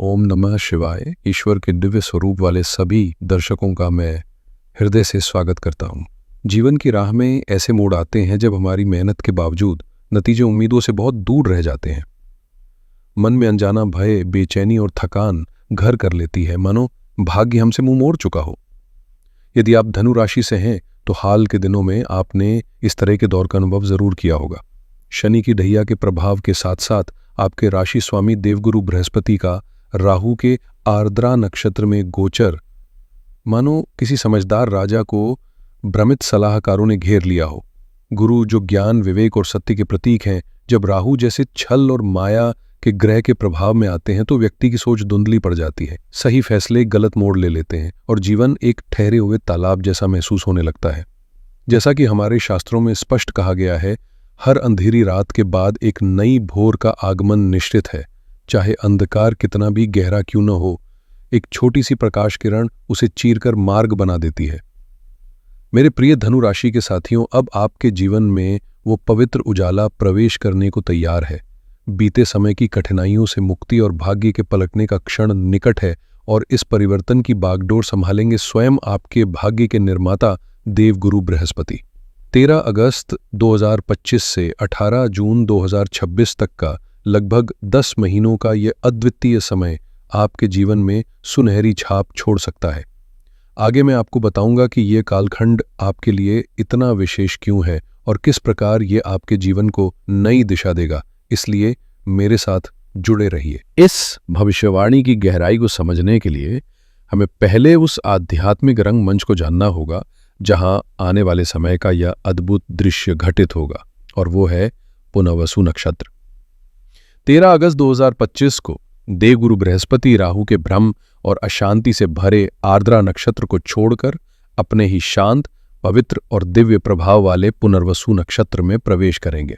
ओम नमः शिवाय। ईश्वर के दिव्य स्वरूप वाले सभी दर्शकों का मैं हृदय से स्वागत करता हूँ। जीवन की राह में ऐसे मोड़ आते हैं जब हमारी मेहनत के बावजूद नतीजे उम्मीदों से बहुत दूर रह जाते हैं। मन में अनजाना भय, बेचैनी और थकान घर कर लेती है, मानो भाग्य हमसे मुंह मोड़ चुका हो। यदि आप धनु राशि से हैं तो हाल के दिनों में आपने इस तरह के दौर का अनुभव जरूर किया होगा। शनि की ढैया के प्रभाव के साथ साथ आपके राशि स्वामी देवगुरु बृहस्पति का राहु के आर्द्रा नक्षत्र में गोचर मानो किसी समझदार राजा को भ्रमित सलाहकारों ने घेर लिया हो। गुरु जो ज्ञान, विवेक और सत्य के प्रतीक हैं, जब राहु जैसे छल और माया के ग्रह के प्रभाव में आते हैं तो व्यक्ति की सोच धुंधली पड़ जाती है, सही फैसले गलत मोड़ ले लेते हैं और जीवन एक ठहरे हुए तालाब जैसा महसूस होने लगता है। जैसा कि हमारे शास्त्रों में स्पष्ट कहा गया है, हर अंधेरी रात के बाद एक नई भोर का आगमन निश्चित है। चाहे अंधकार कितना भी गहरा क्यों न हो, एक छोटी सी प्रकाश किरण उसे चीरकर मार्ग बना देती है। मेरे प्रिय धनु राशि के साथियों, अब आपके जीवन में वो पवित्र उजाला प्रवेश करने को तैयार है। बीते समय की कठिनाइयों से मुक्ति और भाग्य के पलटने का क्षण निकट है और इस परिवर्तन की बागडोर संभालेंगे स्वयं आपके भाग्य के निर्माता देवगुरु बृहस्पति। 13 अगस्त 2025 से 18 जून 2026 तक का लगभग 10 महीनों का ये अद्वितीय समय आपके जीवन में सुनहरी छाप छोड़ सकता है। आगे मैं आपको बताऊंगा कि ये कालखंड आपके लिए इतना विशेष क्यों है और किस प्रकार ये आपके जीवन को नई दिशा देगा। इसलिए मेरे साथ जुड़े रहिए। इस भविष्यवाणी की गहराई को समझने के लिए हमें पहले उस आध्यात्मिक रंग मंच को जानना होगा जहां आने वाले समय का यह अद्भुत दृश्य घटित होगा, और वो है पुनर्वसु नक्षत्र। 13 अगस्त 2025 को देवगुरु बृहस्पति राहु के भ्रम और अशांति से भरे आर्द्रा नक्षत्र को छोड़कर अपने ही शांत, पवित्र और दिव्य प्रभाव वाले पुनर्वसु नक्षत्र में प्रवेश करेंगे।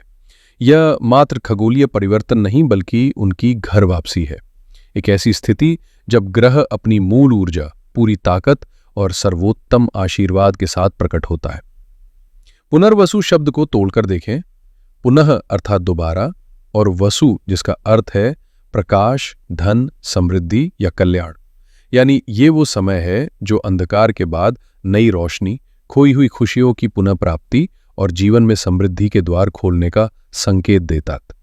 यह मात्र खगोलीय परिवर्तन नहीं बल्कि उनकी घर वापसी है। एक ऐसी स्थिति जब ग्रह अपनी मूल ऊर्जा, पूरी ताकत और सर्वोत्तम आशीर्वाद के साथ प्रकट होता है। पुनर्वसु शब्द को तोड़कर देखें। पुनः अर्थात दोबारा, और वसु जिसका अर्थ है प्रकाश, धन, समृद्धि या कल्याण। यानी ये वो समय है जो अंधकार के बाद नई रोशनी, खोई हुई खुशियों की पुनः प्राप्ति और जीवन में समृद्धि के द्वार खोलने का संकेत देता है।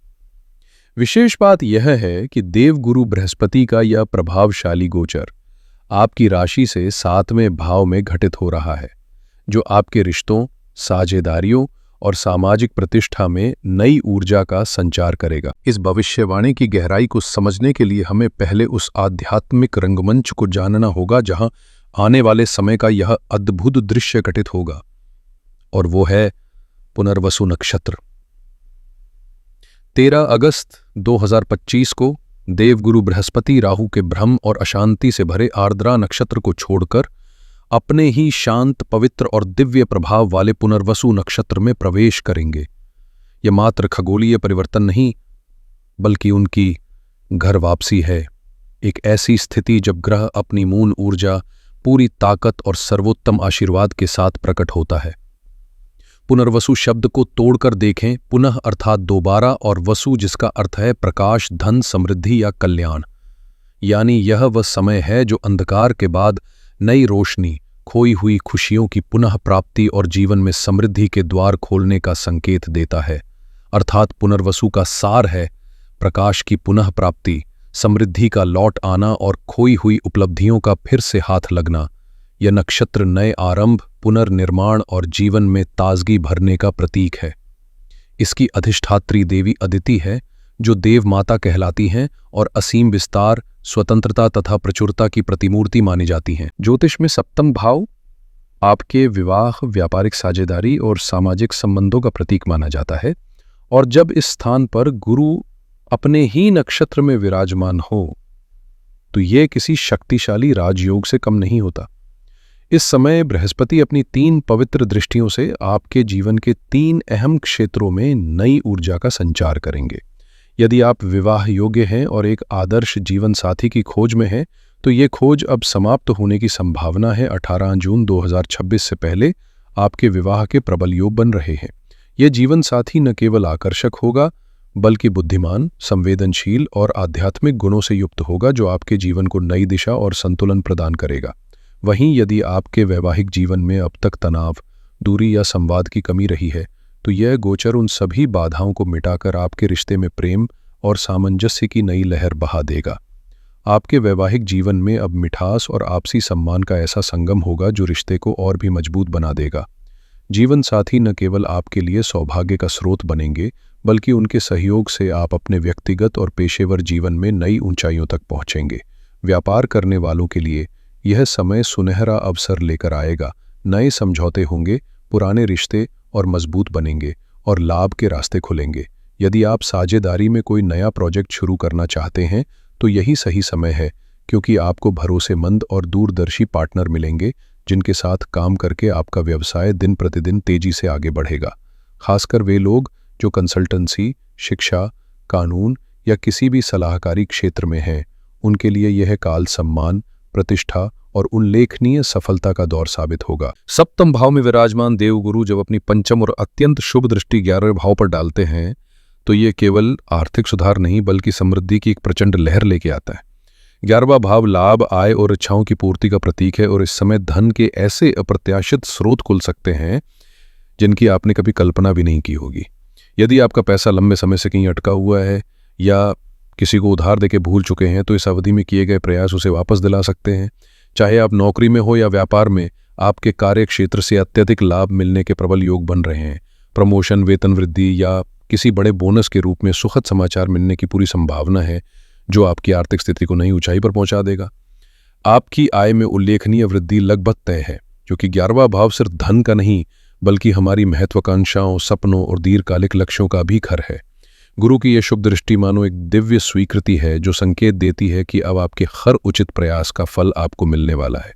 विशेष बात यह है कि देवगुरु बृहस्पति का यह प्रभावशाली गोचर आपकी राशि से 7वें भाव में घटित हो रहा है, जो आपके रिश्तों, साझेदारियों और सामाजिक प्रतिष्ठा में नई ऊर्जा का संचार करेगा। इस भविष्यवाणी की गहराई को समझने के लिए हमें पहले उस आध्यात्मिक रंगमंच को जानना होगा जहां आने वाले समय का यह अद्भुत दृश्य घटित होगा, और वो है पुनर्वसु नक्षत्र। 13 अगस्त 2025 को देवगुरु बृहस्पति राहु के भ्रम और अशांति से भरे आर्द्रा नक्षत्र को छोड़कर अपने ही शांत, पवित्र और दिव्य प्रभाव वाले पुनर्वसु नक्षत्र में प्रवेश करेंगे। यह मात्र खगोलीय परिवर्तन नहीं बल्कि उनकी घर वापसी है। एक ऐसी स्थिति जब ग्रह अपनी मूल ऊर्जा, पूरी ताकत और सर्वोत्तम आशीर्वाद के साथ प्रकट होता है। पुनर्वसु शब्द को तोड़कर देखें। पुनः अर्थात दोबारा, और वसु जिसका अर्थ है प्रकाश, धन, समृद्धि या कल्याण। यानी यह वह समय है जो अंधकार के बाद नई रोशनी, खोई हुई खुशियों की पुनः प्राप्ति और जीवन में समृद्धि के द्वार खोलने का संकेत देता है। अर्थात पुनर्वसु का सार है प्रकाश की पुनः प्राप्ति, समृद्धि का लौट आना और खोई हुई उपलब्धियों का फिर से हाथ लगना। यह नक्षत्र नए आरंभ, पुनर्निर्माण और जीवन में ताजगी भरने का प्रतीक है। इसकी अधिष्ठात्री देवी अदिति है, जो देव माता कहलाती हैं और असीम विस्तार, स्वतंत्रता तथा प्रचुरता की प्रतिमूर्ति मानी जाती हैं। ज्योतिष में 7वां भाव आपके विवाह, व्यापारिक साझेदारी और सामाजिक संबंधों का प्रतीक माना जाता है, और जब इस स्थान पर गुरु अपने ही नक्षत्र में विराजमान हो तो ये किसी शक्तिशाली राजयोग से कम नहीं होता। इस समय बृहस्पति अपनी 3 पवित्र दृष्टियों से आपके जीवन के 3 अहम क्षेत्रों में नई ऊर्जा का संचार करेंगे। यदि आप विवाह योग्य हैं और एक आदर्श जीवन साथी की खोज में हैं, तो ये खोज अब समाप्त होने की संभावना है। 18 जून 2026 से पहले आपके विवाह के प्रबल योग बन रहे हैं। यह जीवन साथी न केवल आकर्षक होगा बल्कि बुद्धिमान, संवेदनशील और आध्यात्मिक गुणों से युक्त होगा, जो आपके जीवन को नई दिशा और संतुलन प्रदान करेगा। वहीं यदि आपके वैवाहिक जीवन में अब तक तनाव, दूरी या संवाद की कमी रही है, तो यह गोचर उन सभी बाधाओं को मिटाकर आपके रिश्ते में प्रेम और सामंजस्य की नई लहर बहा देगा। आपके वैवाहिक जीवन में अब मिठास और आपसी सम्मान का ऐसा संगम होगा जो रिश्ते को और भी मजबूत बना देगा। जीवन साथी न केवल आपके लिए सौभाग्य का स्रोत बनेंगे, बल्कि उनके सहयोग से आप अपने व्यक्तिगत और पेशेवर जीवन में नई ऊंचाइयों तक पहुंचेंगे। व्यापार करने वालों के लिए यह समय सुनहरा अवसर लेकर आएगा। नए समझौते होंगे, पुराने रिश्ते और मजबूत बनेंगे और लाभ के रास्ते खुलेंगे। यदि आप साझेदारी में कोई नया प्रोजेक्ट शुरू करना चाहते हैं तो यही सही समय है, क्योंकि आपको भरोसेमंद और दूरदर्शी पार्टनर मिलेंगे जिनके साथ काम करके आपका व्यवसाय दिन प्रतिदिन तेजी से आगे बढ़ेगा। खासकर वे लोग जो कंसल्टेंसी, शिक्षा, कानून या किसी भी सलाहकारी क्षेत्र में हैं, उनके लिए यह काल सम्मान, प्रतिष्ठा और उल्लेखनीय सफलता का दौर साबित होगा। सप्तम भाव में विराजमान देवगुरु जब अपनी पंचम और अत्यंत शुभ दृष्टि 11वें भाव पर डालते हैं तो ये केवल आर्थिक सुधार नहीं बल्कि समृद्धि की एक प्रचंड लहर लेके आता है। 11वां भाव लाभ, आय और इच्छाओं की पूर्ति का प्रतीक है और इस समय धन के ऐसे अप्रत्याशित स्रोत खुल सकते हैं जिनकी आपने कभी कल्पना भी नहीं की होगी। यदि आपका पैसा लंबे समय से कहीं अटका हुआ है या किसी को उधार देके भूल चुके हैं, तो इस अवधि में किए गए प्रयास उसे वापस दिला सकते हैं। चाहे आप नौकरी में हो या व्यापार में, आपके कार्य क्षेत्र से अत्यधिक लाभ मिलने के प्रबल योग बन रहे हैं। प्रमोशन, वेतन वृद्धि या किसी बड़े बोनस के रूप में सुखद समाचार मिलने की पूरी संभावना है, जो आपकी आर्थिक स्थिति को नई ऊंचाई पर पहुंचा देगा। आपकी आय में उल्लेखनीय वृद्धि लगभग तय है, क्योंकि 11वां भाव सिर्फ धन का नहीं बल्कि हमारी महत्वाकांक्षाओं, सपनों और दीर्घकालिक लक्ष्यों का भी घर है। गुरु की यह शुभ दृष्टि मानो एक दिव्य स्वीकृति है जो संकेत देती है कि अब आपके हर उचित प्रयास का फल आपको मिलने वाला है।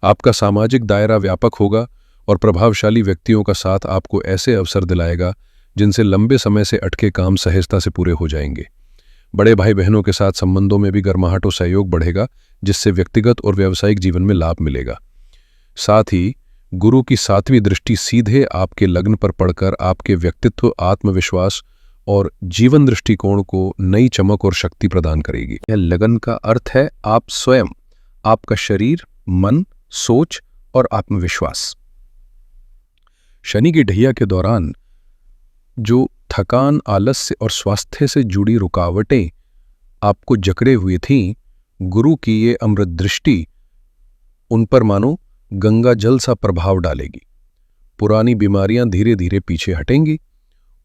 आपका सामाजिक दायरा व्यापक होगा और प्रभावशाली व्यक्तियों का साथ आपको ऐसे अवसर दिलाएगा जिनसे लंबे समय से अटके काम सहजता से पूरे हो जाएंगे। बड़े भाई बहनों के साथ संबंधों में भी गर्माहट और सहयोग बढ़ेगा, जिससे व्यक्तिगत और व्यावसायिक जीवन में लाभ मिलेगा। साथ ही गुरु की 7वीं दृष्टि सीधे आपके लग्न पर पड़कर आपके व्यक्तित्व, आत्मविश्वास और जीवन दृष्टिकोण को नई चमक और शक्ति प्रदान करेगी। यह लगन का अर्थ है आप स्वयं, आपका शरीर, मन, सोच और आत्मविश्वास। शनि की ढैया के दौरान जो थकान, आलस्य और स्वास्थ्य से जुड़ी रुकावटें आपको जकड़े हुई थीं, गुरु की ये अमृत दृष्टि उन पर मानो गंगा जल सा प्रभाव डालेगी। पुरानी बीमारियां धीरे धीरे पीछे हटेंगी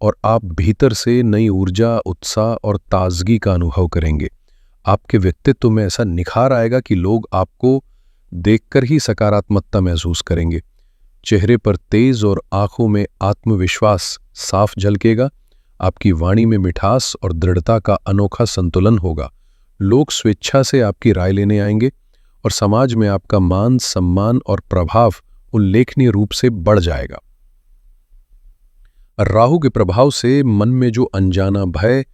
और आप भीतर से नई ऊर्जा, उत्साह और ताजगी का अनुभव करेंगे। आपके व्यक्तित्व में ऐसा निखार आएगा कि लोग आपको देखकर ही सकारात्मकता महसूस करेंगे। चेहरे पर तेज और आंखों में आत्मविश्वास साफ झलकेगा। आपकी वाणी में मिठास और दृढ़ता का अनोखा संतुलन होगा। लोग स्वेच्छा से आपकी राय लेने आएंगे और समाज में आपका मान, सम्मान और प्रभाव उल्लेखनीय रूप से बढ़ जाएगा। राहु के प्रभाव से मन में जो अनजाना भय,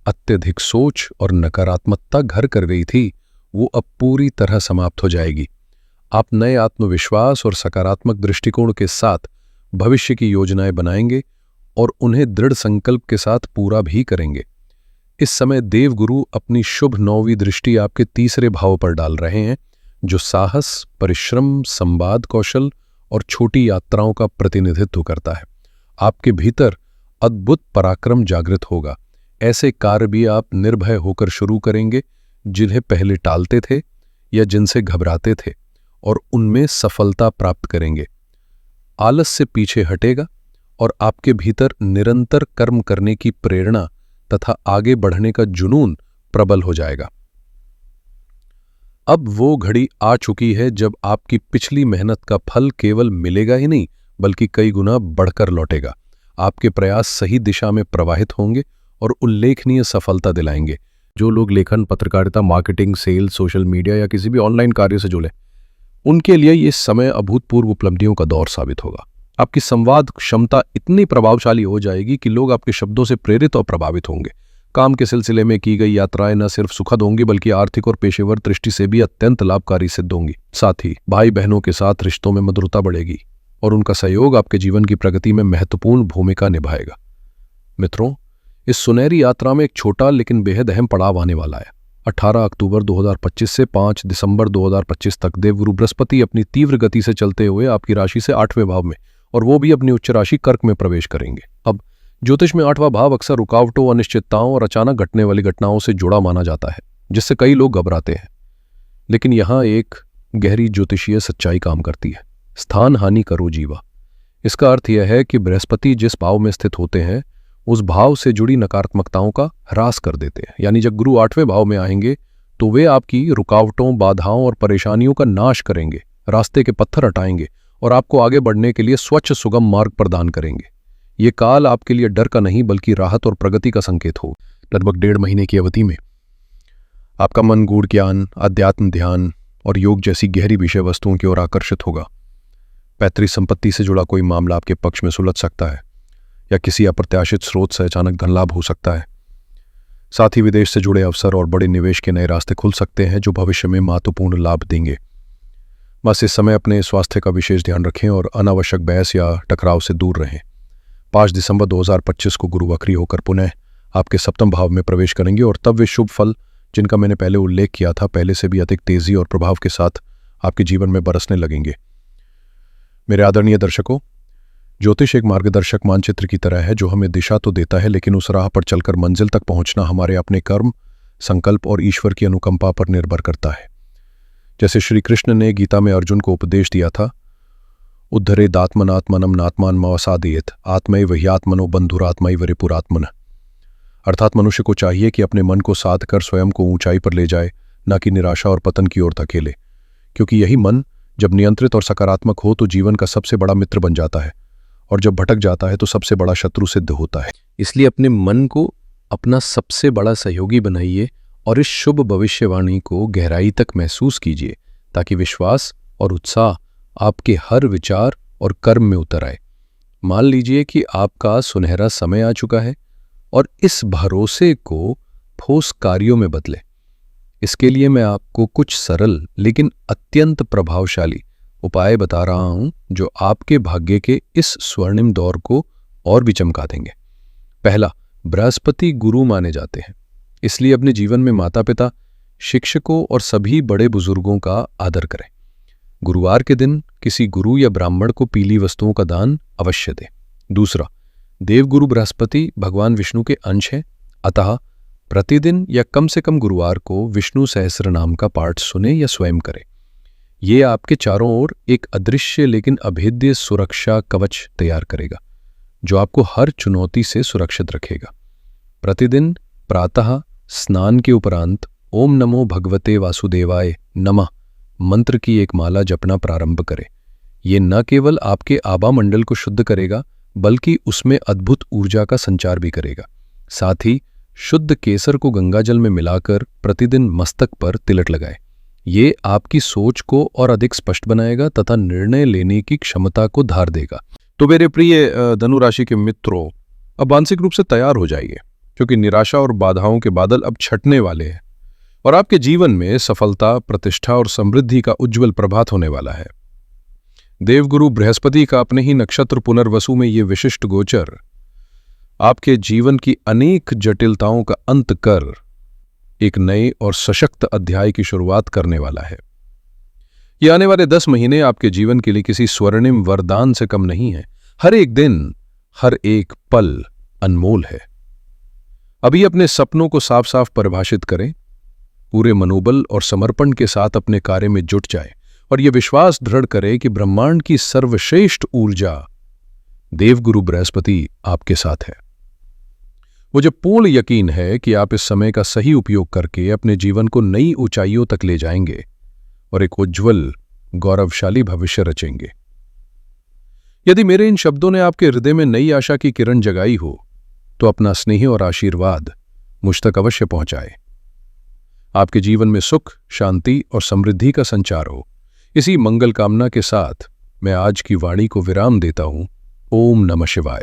अत्यधिक सोच और नकारात्मकता घर कर गई थी, वो अब पूरी तरह समाप्त हो जाएगी। आप नए आत्मविश्वास और सकारात्मक दृष्टिकोण के साथ भविष्य की योजनाएं बनाएंगे और उन्हें दृढ़ संकल्प के साथ पूरा भी करेंगे। इस समय देवगुरु अपनी शुभ 9वीं दृष्टि आपके 3रे भाव पर डाल रहे हैं, जो साहस, परिश्रम, संवाद कौशल और छोटी यात्राओं का प्रतिनिधित्व करता है। आपके भीतर अद्भुत पराक्रम जागृत होगा। ऐसे कार्य भी आप निर्भय होकर शुरू करेंगे जिन्हें पहले टालते थे या जिनसे घबराते थे, और उनमें सफलता प्राप्त करेंगे। आलस से पीछे हटेगा और आपके भीतर निरंतर कर्म करने की प्रेरणा तथा आगे बढ़ने का जुनून प्रबल हो जाएगा। अब वो घड़ी आ चुकी है जब आपकी पिछली मेहनत का फल केवल मिलेगा ही नहीं बल्कि कई गुना बढ़कर लौटेगा। आपके प्रयास सही दिशा में प्रवाहित होंगे और उल्लेखनीय सफलता दिलाएंगे। जो लोग लेखन, पत्रकारिता, मार्केटिंग, सेल्स, सोशल मीडिया या किसी भी ऑनलाइन कार्य से जुड़े, उनके लिए ये समय अभूतपूर्व उपलब्धियों का दौर साबित होगा। आपकी संवाद क्षमता इतनी प्रभावशाली हो जाएगी कि लोग आपके शब्दों से प्रेरित और प्रभावित होंगे। काम के सिलसिले में की गई यात्राएं न सिर्फ सुखद होंगी बल्कि आर्थिक और पेशेवर दृष्टि से भी अत्यंत लाभकारी सिद्ध होंगी। साथ ही भाई बहनों के साथ रिश्तों में मधुरता बढ़ेगी और उनका सहयोग आपके जीवन की प्रगति में महत्वपूर्ण भूमिका निभाएगा। मित्रों, इस सुनहरी यात्रा में एक छोटा लेकिन बेहद अहम पड़ाव आने वाला है। 18 अक्टूबर 2025 से 5 दिसंबर 2025 तक देवगुरु बृहस्पति अपनी तीव्र गति से चलते हुए आपकी राशि से 8वें भाव में, और वो भी अपनी उच्च राशि कर्क में प्रवेश करेंगे। अब ज्योतिष में 8वां भाव अक्सर रुकावटों, अनिश्चितताओं और अचानक घटने वाली घटनाओं से जुड़ा माना जाता है, जिससे कई लोग घबराते हैं। लेकिन यहां एक गहरी ज्योतिषीय सच्चाई काम करती है। स्थान हानि करो जीवा। इसका अर्थ यह है कि बृहस्पति जिस भाव में स्थित होते हैं उस भाव से जुड़ी नकारात्मकताओं का ह्रास कर देते हैं। यानी जब गुरु 8वें भाव में आएंगे तो वे आपकी रुकावटों, बाधाओं और परेशानियों का नाश करेंगे, रास्ते के पत्थर हटाएंगे और आपको आगे बढ़ने के लिए स्वच्छ सुगम मार्ग प्रदान करेंगे। ये काल आपके लिए डर का नहीं बल्कि राहत और प्रगति का संकेत हो। लगभग 1.5 महीने की अवधि में आपका मन गूढ़ ज्ञान, अध्यात्म, ध्यान और योग जैसी गहरी विषय वस्तुओं की ओर आकर्षित होगा। पैतृक संपत्ति से जुड़ा कोई मामला आपके पक्ष में सुलझ सकता है या किसी अप्रत्याशित स्रोत से अचानक धन लाभ हो सकता है। साथ ही विदेश से जुड़े अवसर और बड़े निवेश के नए रास्ते खुल सकते हैं जो भविष्य में महत्वपूर्ण लाभ देंगे। बस इस समय अपने स्वास्थ्य का विशेष ध्यान रखें और अनावश्यक बहस या टकराव से दूर रहें। 5 दिसंबर 2025 को गुरु वक्री होकर पुनः आपके 7वें भाव में प्रवेश करेंगे और तब वे शुभ फल, जिनका मैंने पहले उल्लेख किया था, पहले से भी अधिक तेजी और प्रभाव के साथ आपके जीवन में बरसने लगेंगे। मेरे आदरणीय दर्शकों, ज्योतिष एक मार्गदर्शक मानचित्र की तरह है जो हमें दिशा तो देता है, लेकिन उस राह पर चलकर मंजिल तक पहुंचना हमारे अपने कर्म, संकल्प और ईश्वर की अनुकंपा पर निर्भर करता है। जैसे श्री कृष्ण ने गीता में अर्जुन को उपदेश दिया था, उद्धरेदात्मनात्मनम नात्मान मवसादेत आत्मैव ह्यात्मनो बंधुरात्मैव रिपुरात्मन। अर्थात मनुष्य को चाहिए कि अपने मन को साध कर स्वयं को ऊंचाई पर ले जाए, न कि निराशा और पतन की ओर धकेले, क्योंकि यही मन जब नियंत्रित और सकारात्मक हो तो जीवन का सबसे बड़ा मित्र बन जाता है, और जब भटक जाता है तो सबसे बड़ा शत्रु सिद्ध होता है। इसलिए अपने मन को अपना सबसे बड़ा सहयोगी बनाइए और इस शुभ भविष्यवाणी को गहराई तक महसूस कीजिए, ताकि विश्वास और उत्साह आपके हर विचार और कर्म में उतर आए। मान लीजिए कि आपका सुनहरा समय आ चुका है और इस भरोसे को ठोस कार्यों में बदले। इसके लिए मैं आपको कुछ सरल लेकिन अत्यंत प्रभावशाली उपाय बता रहा हूं जो आपके भाग्य के इस स्वर्णिम दौर को और भी चमका देंगे। पहला, बृहस्पति गुरु माने जाते हैं, इसलिए अपने जीवन में माता पिता, शिक्षकों और सभी बड़े बुजुर्गों का आदर करें। गुरुवार के दिन किसी गुरु या ब्राह्मण को पीली वस्तुओं का दान अवश्य दें। दूसरा, देवगुरु बृहस्पति भगवान विष्णु के अंश हैं, अतः प्रतिदिन या कम से कम गुरुवार को विष्णु सहस्त्र नाम का पाठ सुने या स्वयं करें। ये आपके चारों ओर एक अदृश्य लेकिन अभेद्य सुरक्षा कवच तैयार करेगा जो आपको हर चुनौती से सुरक्षित रखेगा। प्रतिदिन प्रातः स्नान के उपरांत ओम नमो भगवते वासुदेवाय नमः मंत्र की एक माला जपना प्रारंभ करें। ये न केवल आपके आभा मंडल को शुद्ध करेगा बल्कि उसमें अद्भुत ऊर्जा का संचार भी करेगा। साथ ही शुद्ध केसर को गंगाजल में मिलाकर प्रतिदिन मस्तक पर तिलक लगाएं। ये आपकी सोच को और अधिक स्पष्ट बनाएगा तथा निर्णय लेने की क्षमता को धार देगा। तो मेरे प्रिय धनु राशि के मित्रों, अब मानसिक रूप से तैयार हो जाइए, क्योंकि निराशा और बाधाओं के बादल अब छटने वाले हैं और आपके जीवन में सफलता, प्रतिष्ठा और समृद्धि का उज्जवल प्रभात होने वाला है। देवगुरु बृहस्पति का अपने ही नक्षत्र पुनर्वसु में ये विशिष्ट गोचर आपके जीवन की अनेक जटिलताओं का अंत कर एक नए और सशक्त अध्याय की शुरुआत करने वाला है। ये आने वाले 10 महीने आपके जीवन के लिए किसी स्वर्णिम वरदान से कम नहीं है। हर एक दिन, हर एक पल अनमोल है। अभी अपने सपनों को साफ साफ परिभाषित करें, पूरे मनोबल और समर्पण के साथ अपने कार्य में जुट जाए और यह विश्वास दृढ़ करें कि ब्रह्मांड की सर्वश्रेष्ठ ऊर्जा देवगुरु बृहस्पति आपके साथ है। मुझे पूर्ण यकीन है कि आप इस समय का सही उपयोग करके अपने जीवन को नई ऊंचाइयों तक ले जाएंगे और एक उज्जवल, गौरवशाली भविष्य रचेंगे। यदि मेरे इन शब्दों ने आपके हृदय में नई आशा की किरण जगाई हो तो अपना स्नेह और आशीर्वाद मुझ तक अवश्य पहुंचाए। आपके जीवन में सुख, शांति और समृद्धि का संचार हो। इसी मंगल कामना के साथ मैं आज की वाणी को विराम देता हूं। ओम नमः शिवाय।